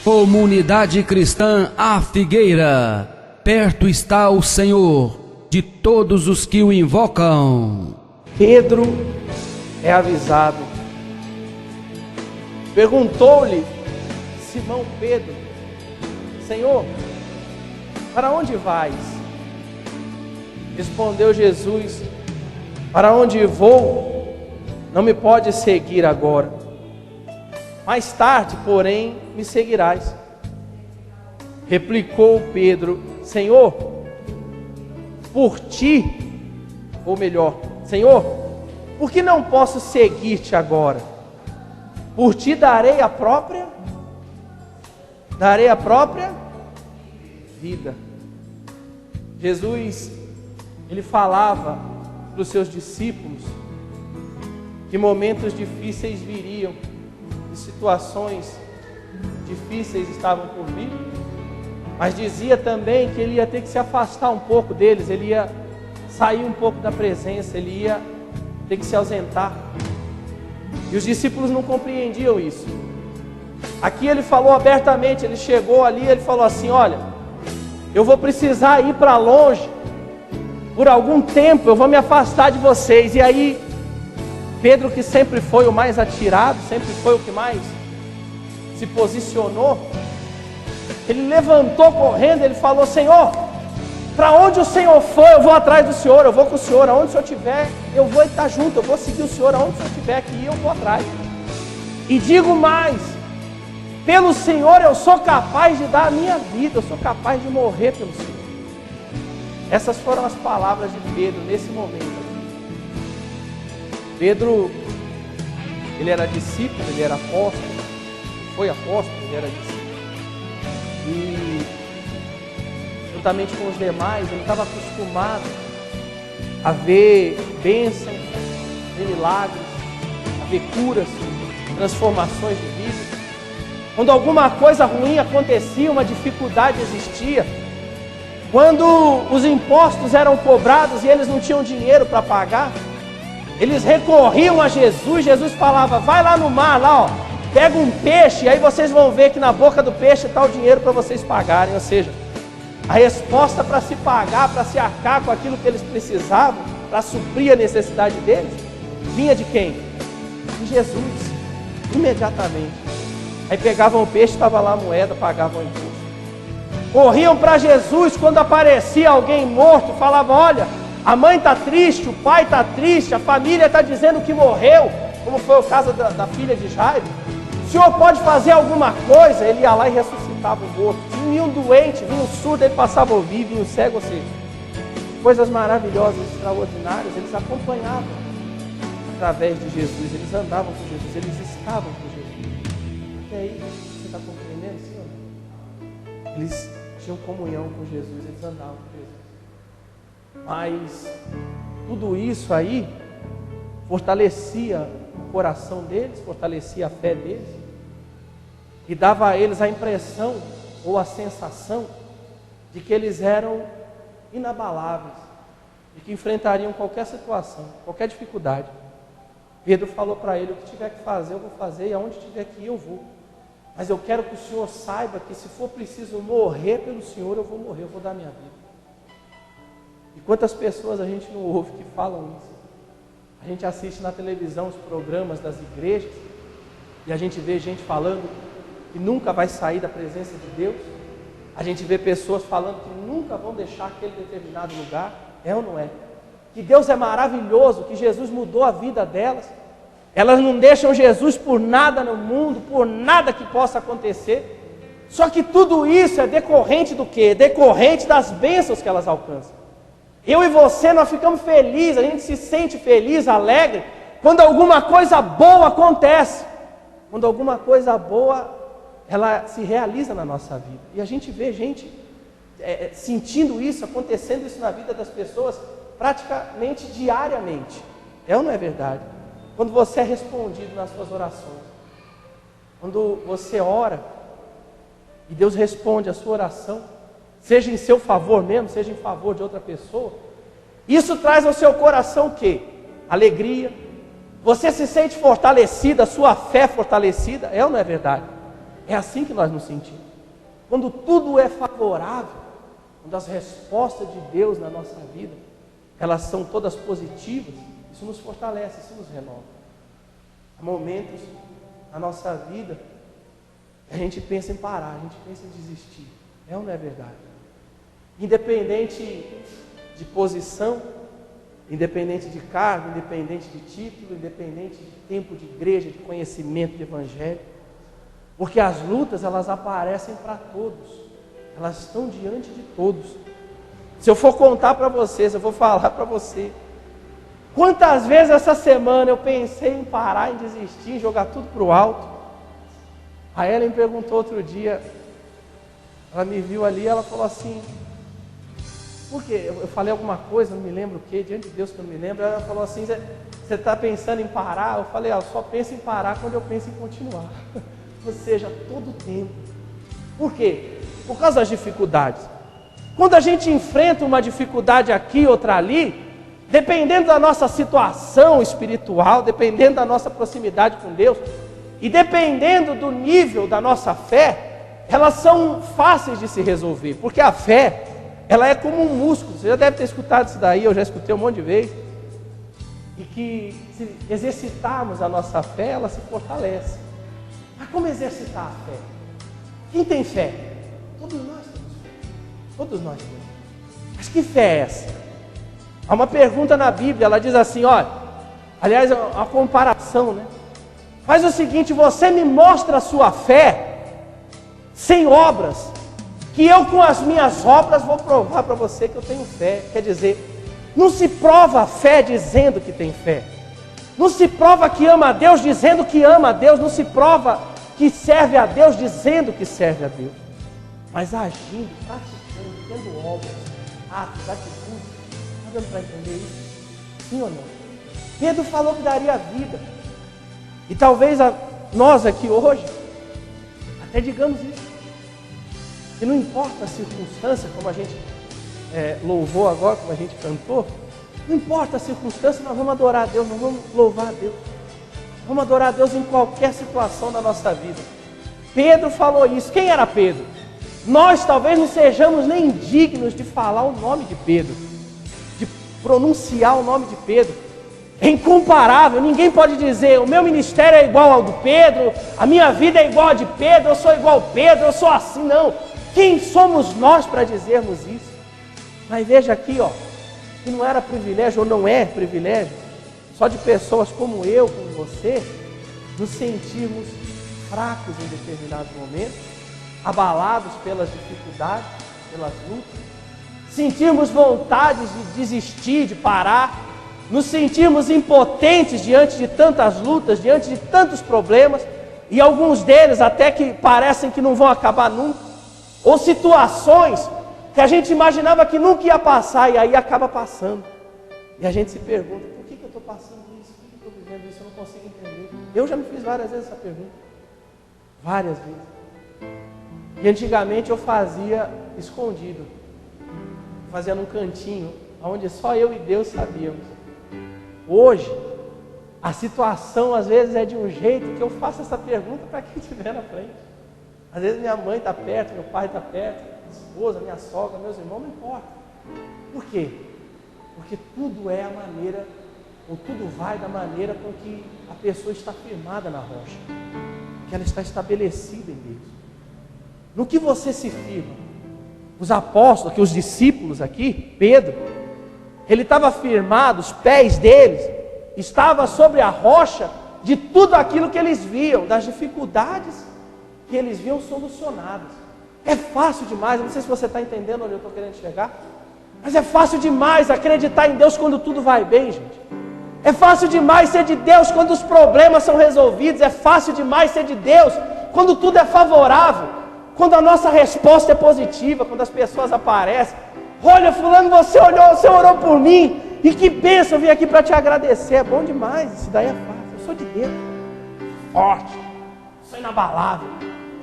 Comunidade Cristã A Figueira, perto está o Senhor de todos os que o invocam. Pedro é avisado. Perguntou-lhe Simão Pedro: Senhor, para onde vais? Respondeu Jesus: para onde vou, não me pode seguir agora. Mais tarde, porém, me seguirás. Replicou Pedro: Senhor, por ti, ou melhor, Senhor, por que não posso seguir-te agora? Por ti darei a própria vida. Jesus, ele falava para os seus discípulos que momentos difíceis viriam, que situações difíceis estavam por vir, mas dizia também que ele ia ter que se afastar um pouco deles, ele ia sair um pouco da presença, ele ia ter que se ausentar. E os discípulos não compreendiam isso. Aqui ele falou abertamente, ele chegou ali, ele falou assim: olha, eu vou precisar ir para longe, por algum tempo eu vou me afastar de vocês. E aí, Pedro, que sempre foi o mais atirado, sempre foi o que mais se posicionou, ele levantou correndo, ele falou: Senhor, para onde o Senhor for, eu vou atrás do Senhor, eu vou com o Senhor, aonde o Senhor estiver, eu vou estar junto, eu vou seguir o Senhor, aonde o Senhor estiver aqui, eu vou atrás. E digo mais, pelo Senhor eu sou capaz de dar a minha vida, eu sou capaz de morrer pelo Senhor. Essas foram as palavras de Pedro nesse momento. Pedro, ele era discípulo, ele era apóstolo, foi apóstolo, ele era discípulo. E juntamente com os demais, ele estava acostumado a ver bênçãos, a ver milagres, a ver curas, transformações de vida. Quando alguma coisa ruim acontecia, uma dificuldade existia, quando os impostos eram cobrados e eles não tinham dinheiro para pagar, eles recorriam a Jesus. Jesus falava: vai lá no mar, lá, ó, pega um peixe, e aí vocês vão ver que na boca do peixe está o dinheiro para vocês pagarem. Ou seja, a resposta para se pagar, para se arcar com aquilo que eles precisavam, para suprir a necessidade deles, vinha de quem? De Jesus, imediatamente. Aí pegavam o peixe, estava lá a moeda, pagavam o imposto. Corriam para Jesus quando aparecia alguém morto, falavam: olha, a mãe está triste, o pai está triste, a família está dizendo que morreu, como foi o caso da filha de Jairo. O Senhor pode fazer alguma coisa? Ele ia lá e ressuscitava o morto. Vinha um doente, vinha um surdo, ele passava a ouvir, vinha um cego, ou seja, coisas maravilhosas, extraordinárias, eles acompanhavam através de Jesus, eles andavam com Jesus, eles estavam com Jesus. Até aí, você está compreendendo, Senhor? Eles tinham comunhão com Jesus, eles andavam com Jesus. Mas tudo isso aí fortalecia o coração deles, fortalecia a fé deles e dava a eles a impressão ou a sensação de que eles eram inabaláveis, de que enfrentariam qualquer situação, qualquer dificuldade. Pedro falou para ele: o que tiver que fazer eu vou fazer, e aonde tiver que ir eu vou, mas eu quero que o Senhor saiba que se for preciso morrer pelo Senhor, eu vou morrer, eu vou dar minha vida. E quantas pessoas a gente não ouve que falam isso? A gente assiste na televisão os programas das igrejas e a gente vê gente falando que nunca vai sair da presença de Deus. A gente vê pessoas falando que nunca vão deixar aquele determinado lugar. É ou não é? Que Deus é maravilhoso, que Jesus mudou a vida delas. Elas não deixam Jesus por nada no mundo, por nada que possa acontecer. Só que tudo isso é decorrente do quê? Decorrente das bênçãos que elas alcançam. Eu e você, nós ficamos felizes, a gente se sente feliz, alegre, quando alguma coisa boa acontece. Quando alguma coisa boa, ela se realiza na nossa vida. E a gente vê gente sentindo isso, acontecendo isso na vida das pessoas, praticamente diariamente. É ou não é verdade? Quando você é respondido nas suas orações, quando você ora, e Deus responde a sua oração, seja em seu favor mesmo, seja em favor de outra pessoa, isso traz ao seu coração o quê? Alegria. Você se sente fortalecido, a sua fé fortalecida, é ou não é verdade? É assim que nós nos sentimos. Quando tudo é favorável, quando as respostas de Deus na nossa vida, elas são todas positivas, isso nos fortalece, isso nos renova. Há momentos na nossa vida que a gente pensa em parar, a gente pensa em desistir. É ou não é verdade? Independente de posição, independente de cargo, independente de título, independente de tempo de igreja, de conhecimento de evangelho. Porque as lutas, elas aparecem para todos. Elas estão diante de todos. Se eu for contar para você, se eu for falar para você, quantas vezes essa semana eu pensei em parar, em desistir, em jogar tudo para o alto. A Ellen perguntou outro dia, ela me viu ali, ela falou assim, por quê? Eu falei alguma coisa, não me lembro o quê, diante de Deus que eu não me lembro. Ela falou assim, você está pensando em parar? Eu falei, eu só penso em parar quando eu penso em continuar. Ou seja, todo o tempo. Por quê? Por causa das dificuldades. Quando a gente enfrenta uma dificuldade aqui, outra ali, dependendo da nossa situação espiritual, dependendo da nossa proximidade com Deus, e dependendo do nível da nossa fé, elas são fáceis de se resolver, porque a fé, ela é como um músculo. Você já deve ter escutado isso daí, eu já escutei um monte de vezes. E que se exercitarmos a nossa fé, ela se fortalece. Mas como exercitar a fé? Quem tem fé? Todos nós temos fé. Todos nós temos. Mas que fé é essa? Há uma pergunta na Bíblia, ela diz assim, olha, aliás, é uma comparação, né? Faz o seguinte, você me mostra a sua fé sem obras, que eu com as minhas obras vou provar para você que eu tenho fé. Quer dizer, não se prova a fé dizendo que tem fé. Não se prova que ama a Deus dizendo que ama a Deus. Não se prova que serve a Deus dizendo que serve a Deus. Mas agindo, praticando, tendo obras, atos, atitudes. Está dando para entender isso? Sim ou não? Pedro falou que daria vida. E talvez nós aqui hoje até digamos isso. Que não importa a circunstância, como a gente louvou agora, como a gente cantou, não importa a circunstância, nós vamos adorar a Deus, nós vamos louvar a Deus. Vamos adorar a Deus em qualquer situação da nossa vida. Pedro falou isso. Quem era Pedro? Nós talvez não sejamos nem dignos de falar o nome de Pedro, de pronunciar o nome de Pedro. É incomparável, ninguém pode dizer, o meu ministério é igual ao do Pedro, a minha vida é igual a de Pedro, eu sou igual ao Pedro, eu sou assim, não. Quem somos nós para dizermos isso? Mas veja aqui, ó, que não era privilégio, ou não é privilégio, só de pessoas como eu, como você, nos sentirmos fracos em determinados momentos, abalados pelas dificuldades, pelas lutas, sentirmos vontade de desistir, de parar, nos sentirmos impotentes diante de tantas lutas, diante de tantos problemas, e alguns deles até que parecem que não vão acabar nunca, ou situações que a gente imaginava que nunca ia passar e aí acaba passando. E a gente se pergunta, por que eu estou passando isso? Por que eu estou vivendo isso? Eu não consigo entender. Eu já me fiz várias vezes essa pergunta. Várias vezes. E antigamente eu fazia escondido. Fazia num cantinho, onde só eu e Deus sabíamos. Hoje, a situação às vezes é de um jeito que eu faço essa pergunta para quem estiver na frente. Às vezes minha mãe está perto, meu pai está perto, minha esposa, minha sogra, meus irmãos, não importa. Por quê? Porque tudo é a maneira, ou tudo vai da maneira com que a pessoa está firmada na rocha, que ela está estabelecida em Deus. No que você se firma? Os apóstolos, aqui, os discípulos aqui, Pedro, ele estava firmado, os pés deles estavam sobre a rocha de tudo aquilo que eles viam, das dificuldades que eles viam solucionadas. É fácil demais, não sei se você está entendendo onde eu estou querendo chegar, mas é fácil demais acreditar em Deus quando tudo vai bem, gente. É fácil demais ser de Deus quando os problemas são resolvidos. É fácil demais ser de Deus quando tudo é favorável, quando a nossa resposta é positiva, quando as pessoas aparecem. Olha, fulano, você orou por mim, e que bênção, eu vim aqui para te agradecer. É bom demais, isso daí é fácil. Eu sou de Deus, forte, sou inabalável.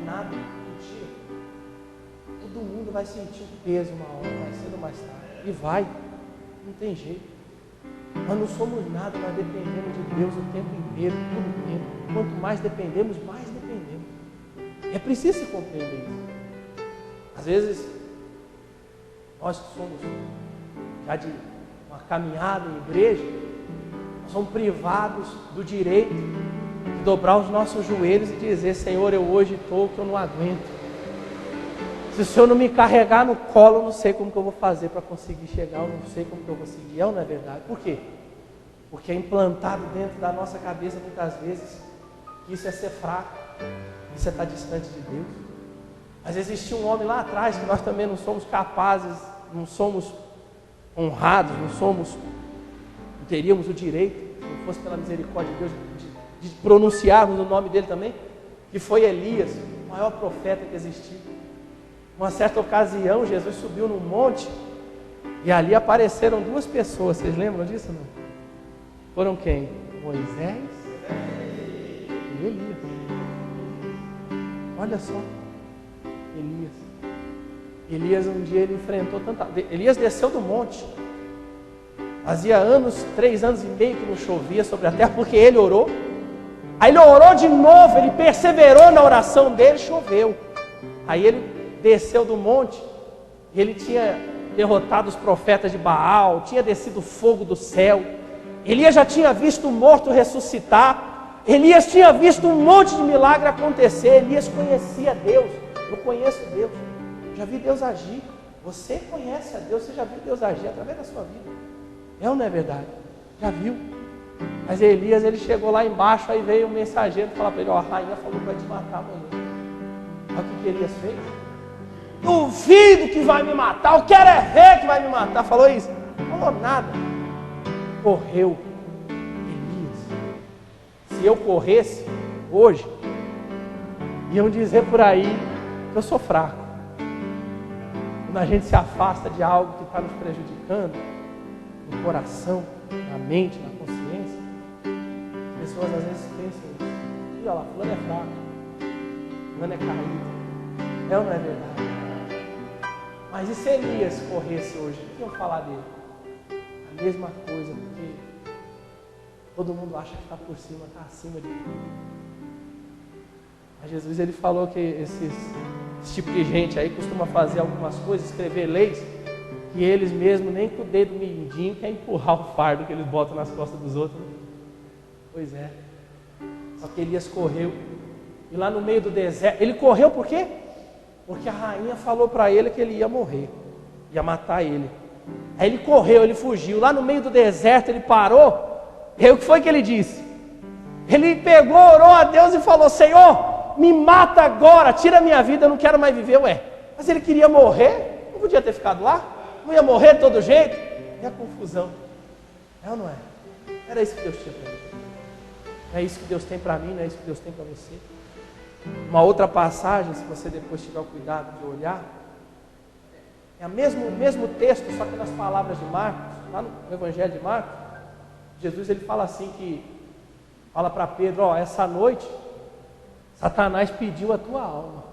Nada, mentira. Todo mundo vai sentir o peso uma hora, mais cedo ou mais tarde. E vai, não tem jeito. Nós não somos nada, nós dependemos de Deus o tempo inteiro, todo o tempo. Quanto mais dependemos, mais dependemos. É preciso se compreender isso. Às vezes, nós que somos já de uma caminhada em igreja, nós somos privados do direito de dobrar os nossos joelhos e dizer: Senhor, eu hoje estou que eu não aguento. Se o Senhor não me carregar no colo, eu não sei como que eu vou fazer para conseguir chegar, eu não sei como que eu vou seguir. É ou não é verdade? Por quê? Porque é implantado dentro da nossa cabeça muitas vezes que isso é ser fraco, isso é estar distante de Deus. Mas existia um homem lá atrás que nós também não somos capazes, não somos honrados, não teríamos o direito, se não fosse pela misericórdia de Deus, de pronunciarmos o nome dele também, que foi Elias, o maior profeta que existiu. Uma certa ocasião, Jesus subiu num monte e ali apareceram duas pessoas. Vocês lembram disso, não? Foram quem? Moisés e Elias. Olha só, Elias um dia ele enfrentou tanta... Elias desceu do monte. Fazia 3 anos e meio que não chovia sobre a terra, porque ele orou. Aí ele orou de novo, ele perseverou na oração dele, choveu. Aí ele desceu do monte, e ele tinha derrotado os profetas de Baal, tinha descido fogo do céu. Elias já tinha visto o morto ressuscitar, Elias tinha visto um monte de milagre acontecer. Elias conhecia Deus. Eu conheço Deus, já vi Deus agir. Você conhece a Deus, você já viu Deus agir através da sua vida. É ou não é verdade? Já viu? Mas Elias, ele chegou lá embaixo, aí veio um mensageiro falar para ele: ó, a rainha falou que vai te matar amanhã. Olha o que Elias fez. Duvido que vai me matar, eu quero é ver que vai me matar. Falou isso? Não falou nada. Correu. Elias. Se eu corresse hoje, iam dizer por aí que eu sou fraco. Quando a gente se afasta de algo que está nos prejudicando, no coração, na mente, na consciência, as pessoas às vezes pensam isso. E olha lá, fulano é fraco, fulano é caído. É ou não é verdade? Mas e se Elias corresse hoje? O que iam falar dele? A mesma coisa, porque todo mundo acha que está por cima, está acima de tudo. Mas Jesus, ele falou que esse tipo de gente aí costuma fazer algumas coisas, escrever leis, que eles mesmos, nem com o dedo mindinho, quer empurrar o fardo que eles botam nas costas dos outros. Pois é. Só que Elias correu, e lá no meio do deserto, ele correu por quê? Porque a rainha falou para ele que ele ia morrer, ia matar ele. Aí ele correu, ele fugiu. Lá no meio do deserto ele parou. E aí o que foi que ele disse? Ele pegou, orou a Deus e falou: Senhor, me mata agora, tira a minha vida, eu não quero mais viver. Ué, mas ele queria morrer, não podia ter ficado lá? Não ia morrer de todo jeito? E a confusão? É ou não é? Era isso que Deus tinha para mim. Não é isso que Deus tem para mim, não é isso que Deus tem para você. Uma outra passagem, se você depois tiver o cuidado de olhar, é o mesmo texto, só que nas palavras de Marcos, lá no Evangelho de Marcos. Jesus ele fala assim, fala para Pedro: ó, essa noite Satanás pediu a tua alma.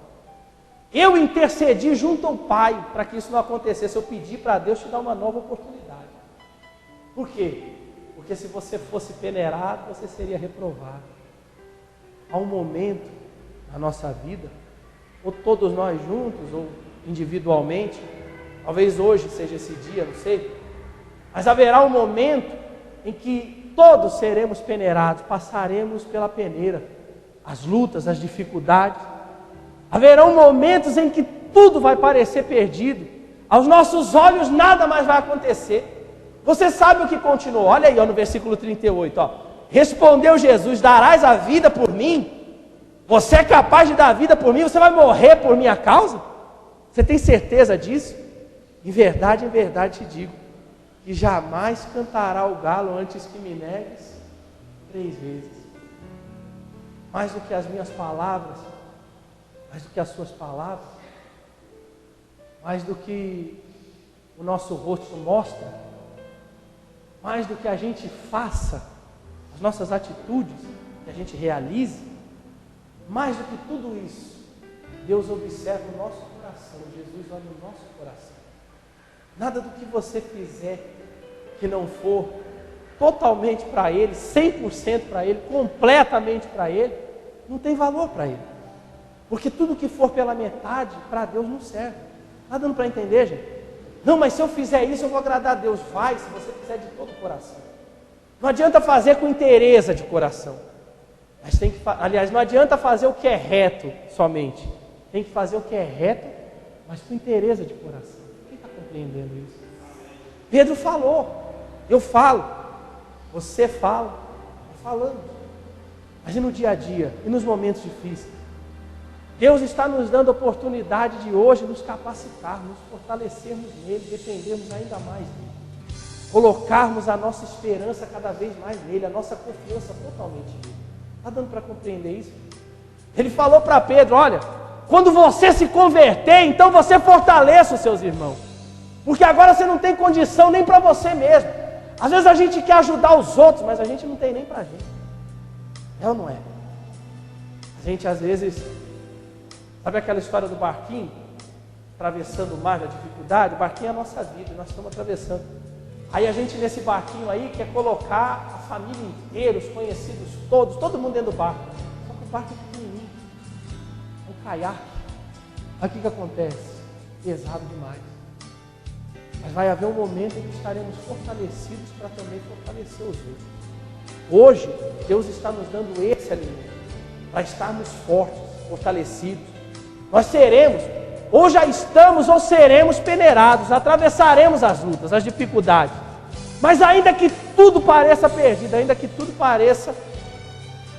Eu intercedi junto ao Pai para que isso não acontecesse. Eu pedi para Deus te dar uma nova oportunidade. Por quê? Porque se você fosse peneirado, você seria reprovado. Há um momento na nossa vida, ou todos nós juntos, ou individualmente, talvez hoje seja esse dia, não sei, mas haverá um momento em que todos seremos peneirados, passaremos pela peneira, as lutas, as dificuldades. Haverão momentos em que tudo vai parecer perdido, aos nossos olhos nada mais vai acontecer. Você sabe o que continuou? Olha aí, ó, no versículo 38, ó. Respondeu Jesus: darás a vida por mim? Você é capaz de dar a vida por mim? Você vai morrer por minha causa? Você tem certeza disso? Em verdade te digo, que jamais cantará o galo antes que me negues 3 vezes. Mais do que as minhas palavras, mais do que as suas palavras, mais do que o nosso rosto mostra, mais do que a gente faça, as nossas atitudes, que a gente realize, mais do que tudo isso, Deus observa o nosso coração. Jesus olha o nosso coração. Nada do que você fizer que não for totalmente para Ele, 100% para Ele, completamente para Ele, não tem valor para Ele. Porque tudo que for pela metade, para Deus não serve. Está dando para entender, gente? Não, mas se eu fizer isso, eu vou agradar a Deus. Vai, se você fizer de todo o coração. Não adianta fazer com inteireza de coração. Mas tem que, aliás, não adianta fazer o que é reto somente. Tem que fazer o que é reto, mas com inteireza de coração. Quem está compreendendo isso? Pedro falou, eu falo, você fala, falamos. Mas e no dia a dia, e nos momentos difíceis? Deus está nos dando a oportunidade de hoje nos capacitarmos, nos fortalecermos nele, dependermos ainda mais dele. Colocarmos a nossa esperança cada vez mais nele, a nossa confiança totalmente nele. Está dando para compreender isso? Ele falou para Pedro, olha, quando você se converter, então você fortaleça os seus irmãos. Porque agora você não tem condição nem para você mesmo. Às vezes a gente quer ajudar os outros, mas a gente não tem nem para a gente. É ou não é? A gente às vezes, sabe aquela história do barquinho? Atravessando o mar da dificuldade, o barquinho é a nossa vida, nós estamos atravessando. Aí a gente nesse barquinho aí quer colocar a família inteira, os conhecidos todos, todo mundo dentro do barco. Só que o barco é pequenininho, é um caiaque. Aí o que acontece? Pesado demais. Mas vai haver um momento em que estaremos fortalecidos para também fortalecer os outros. Hoje, Deus está nos dando esse alimento, para estarmos fortes, fortalecidos. Nós seremos, ou já estamos, ou seremos peneirados, atravessaremos as lutas, as dificuldades. Mas ainda que tudo pareça perdido, ainda que tudo pareça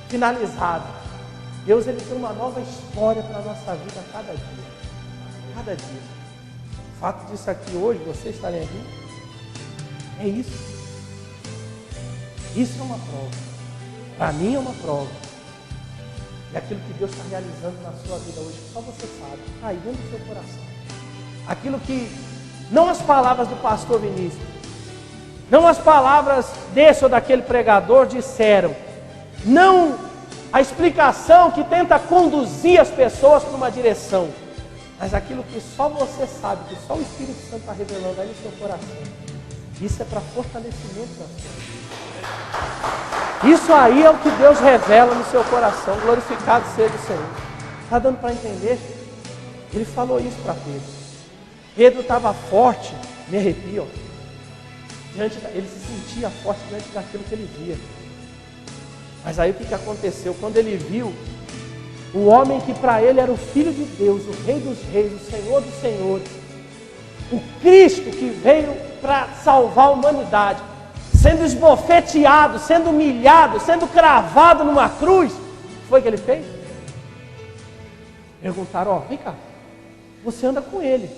finalizado, Deus ele tem uma nova história para a nossa vida a cada dia. Cada dia. O fato disso aqui hoje, vocês estarem aqui, é isso. Isso é uma prova. Para mim é uma prova. É aquilo que Deus está realizando na sua vida hoje, que só você sabe, está aí dentro do seu coração. Aquilo que, não as palavras do pastor Vinícius, não as palavras desse ou daquele pregador disseram, não a explicação que tenta conduzir as pessoas para uma direção, mas aquilo que só você sabe, que só o Espírito Santo está revelando aí no seu coração. Isso é para fortalecimento da sua vida. Isso aí é o que Deus revela no seu coração. Glorificado seja o Senhor. Está dando para entender? Ele falou isso para Pedro. Pedro estava forte, me arrepio. Ele se sentia forte diante daquilo que ele via. Mas aí o que aconteceu? Quando ele viu o homem que para ele era o Filho de Deus, o Rei dos Reis, o Senhor dos Senhores, o Cristo que veio para salvar a humanidade, sendo esbofeteado, sendo humilhado, sendo cravado numa cruz, o que foi que ele fez? Perguntaram, ó, vem cá, você anda com ele,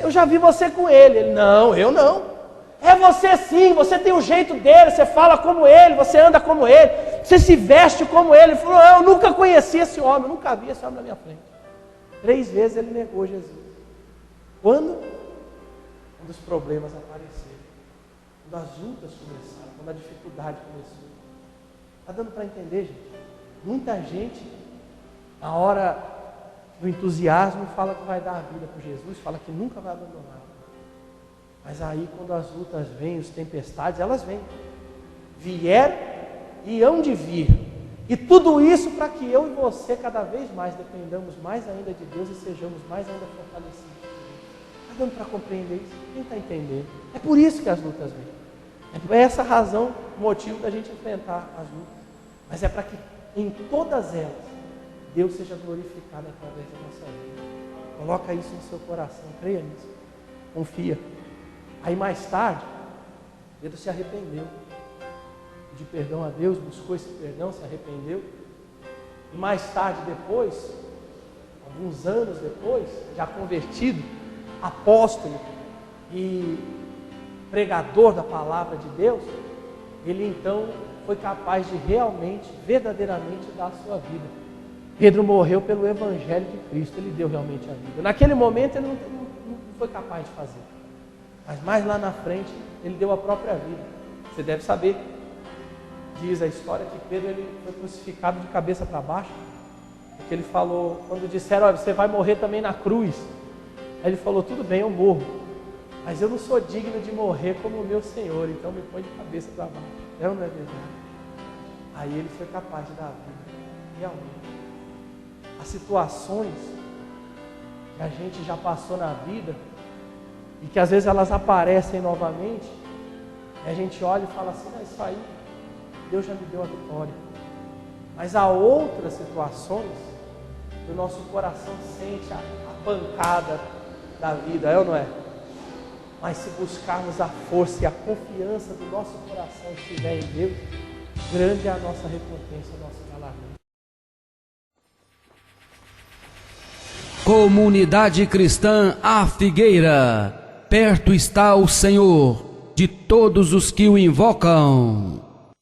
eu já vi você com ele. Ele, não, eu não. É você sim, você tem o jeito dele, você fala como ele, você anda como ele, você se veste como ele. Ele falou, eu nunca conheci esse homem, eu nunca vi esse homem na minha frente. 3 vezes ele negou Jesus. Quando os problemas apareceram, quando as lutas começaram, quando a dificuldade começou. Está dando para entender, gente? Muita gente, na hora do entusiasmo, fala que vai dar a vida por Jesus, fala que nunca vai abandonar. Mas aí, quando as lutas vêm, as tempestades, elas vêm. Vieram e hão de vir. E tudo isso para que eu e você cada vez mais dependamos mais ainda de Deus e sejamos mais ainda fortalecidos. Está dando para compreender isso? Quem está entendendo? É por isso que as lutas vêm. É essa razão, o motivo da gente enfrentar as lutas. Mas é para que em todas elas, Deus seja glorificado através da nossa vida. Coloca isso no seu coração, creia nisso. Confia. Aí mais tarde, Pedro se arrependeu. Pediu perdão a Deus, buscou esse perdão, se arrependeu. E mais tarde depois, alguns anos depois, já convertido, apóstolo e pregador da palavra de Deus, ele então foi capaz de realmente, verdadeiramente dar a sua vida. Pedro morreu pelo Evangelho de Cristo, ele deu realmente a vida. Naquele momento ele não foi capaz de fazer. Mas mais lá na frente, ele deu a própria vida. Você deve saber. Diz a história que Pedro ele foi crucificado de cabeça para baixo. Porque ele falou, quando disseram, olha, você vai morrer também na cruz. Aí ele falou, tudo bem, eu morro. Mas eu não sou digno de morrer como o meu Senhor, então me põe de cabeça para baixo. É ou não é verdade? Aí ele foi capaz de dar a vida, realmente. as situações que a gente já passou na vida e que às vezes elas aparecem novamente, e a gente olha e fala assim, isso aí, Deus já me deu a vitória. Mas há outras situações que o nosso coração sente a pancada da vida, é ou não é? Mas se buscarmos a força e a confiança do nosso coração estiver em Deus, grande é a nossa recompensa, o nosso galardão. Comunidade Cristã A Figueira, perto está o Senhor de todos os que o invocam.